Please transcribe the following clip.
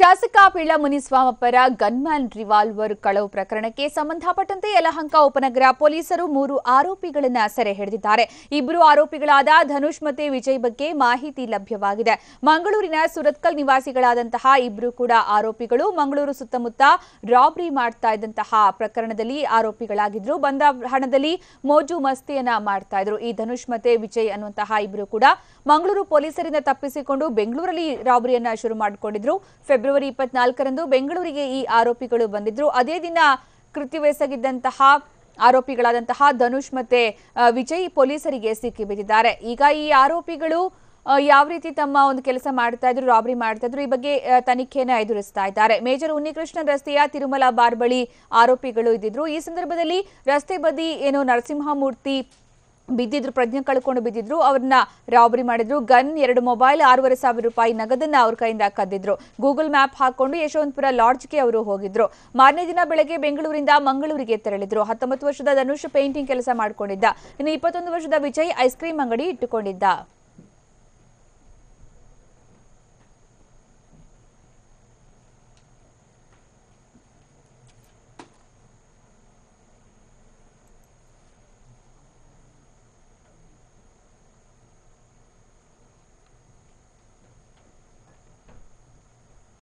ಶಾಸಕ Pilla ಮುನಿಸ್ವಾಮಪ್ಪರ gunman revolver ಕಳವು ಪ್ರಕರಣಕ್ಕೆ ಸಂಬಂಧಪಟ್ಟಂತೆ ಯಲಹಂಕ ಉಪನಗರ ಪೊಲೀಸರು 3 ಆರೋಪಿಗಳನ್ನ ಸೆರೆ ಹಿಡಿದಿದ್ದಾರೆ. ಇಬ್ಬರು ಆರೋಪಿಗಳಾದ ಧನುಷ್ ಮತ್ತು ವಿಜಯ್ ಬಗ್ಗೆ ಮಾಹಿತಿ ಲಭ್ಯವಾಗಿದೆ. ಮಂಗಳೂರಿನ ಸುರತ್ಕಲ್ ನಿವಾಸಿಗಳಾದಂತಹ ಇಬ್ಬರು ಕೂಡ ಆರೋಪಿಗಳು ಮಂಗಳೂರು ಸುತ್ತಮುತ್ತ ರಾಬರಿ ಮಾಡ್ತಾ ಇದ್ದಂತಹ ಪ್ರಕರಣದಲ್ಲಿ ಆರೋಪಿಗಳಾಗಿದ್ರು. ಬಂದ ಹಣದಲ್ಲಿ ಮೋಜು ಮಸ್ತಿಯನ್ನ ಮಾಡ್ತಾ ಇದ್ರು. ಈ ಧನುಷ್ ಮತ್ತು ವಿಜಯ್ ಅನ್ನುವಂತಹ ಇಬ್ಬರು ಕೂಡ ಮಂಗಳೂರು ಪೊಲೀಸರಿಂದ ತಪ್ಪಿಸಿಕೊಂಡು ಬೆಂಗಳೂರಲ್ಲಿ ರಾಬರಿಯನ್ನ ಶುರು ಮಾಡಿಕೊಂಡಿದ್ರು. ಫೆಬ್ರವರಿ 24ರಂದು ಬೆಂಗಳೂರಿಗೆ ಈ ಆರೋಪಿಗಳು ಬಂದಿದ್ರು. ಅದೇ ದಿನ ಕೃತ್ಯವೆಸಗಿದ್ದಂತಹ ಆರೋಪಿಗಳಾದಂತಹ ಧನುಷ್ ಮತ್ತೆ ವಿಜಯ್ ಪೊಲೀಸರಿಗೆ ಸಿಕ್ಕಿಬಿದ್ದಿದ್ದಾರೆ. ಈಗ ಈ ಆರೋಪಿಗಳು ಯಾವ ರೀತಿ ತಮ್ಮ ಒಂದು ಕೆಲಸ ಮಾಡ್ತಾ ಇದ್ರು, ರಾಬರಿ ಮಾಡ್ತಾ ಇದ್ರು, ಈ ಬಗ್ಗೆ ತನಿಖೆಯನ್ನು ಎದುರಿಸ್ತಾ ಇದ್ದಾರೆ. ಮೇಜರ್ ಉನ್ನಿಕೃಷ್ಣನ್ ರಸ್ತೆಯ ತಿರುಮಲ ಬಾರ್ ಬಳಿ ಆರೋಪಿಗಳು ಇದ್ದಿದ್ರು. ಈ ಸಂದರ್ಭದಲ್ಲಿ ರಸ್ತೆ ಬದಿ ನರಸಿಂಹಮೂರ್ತಿ ಬಿದ್ದಿದ್ರು, ಪ್ರಜ್ಞೆ ಕಳ್ಕೊಂಡು ಬಿದ್ದಿದ್ರು. ಅವ್ರನ್ನ ರಾಬರಿ ಮಾಡಿದ್ರು. ಗನ್, 2 ಮೊಬೈಲ್, 6,500 ರೂಪಾಯಿ ನಗದನ್ನ ಅವ್ರ ಕೈಯಿಂದ ಕದ್ದಿದ್ರು. ಗೂಗಲ್ ಮ್ಯಾಪ್ ಹಾಕೊಂಡು ಯಶವಂತಪುರ ಲಾಡ್ಜ್ಗೆ ಅವರು ಹೋಗಿದ್ರು. ಮಾರನೇ ದಿನ ಬೆಳಗ್ಗೆ ಬೆಂಗಳೂರಿಂದ ಮಂಗಳೂರಿಗೆ ತೆರಳಿದ್ರು. 19 ವರ್ಷದ ಧನುಷ್ ಪೇಂಟಿಂಗ್ ಕೆಲಸ ಮಾಡ್ಕೊಂಡಿದ್ದ. ಇನ್ನು 21 ವರ್ಷದ ವಿಜಯ್ ಐಸ್ ಕ್ರೀಮ್ ಅಂಗಡಿ ಇಟ್ಟುಕೊಂಡಿದ್ದ.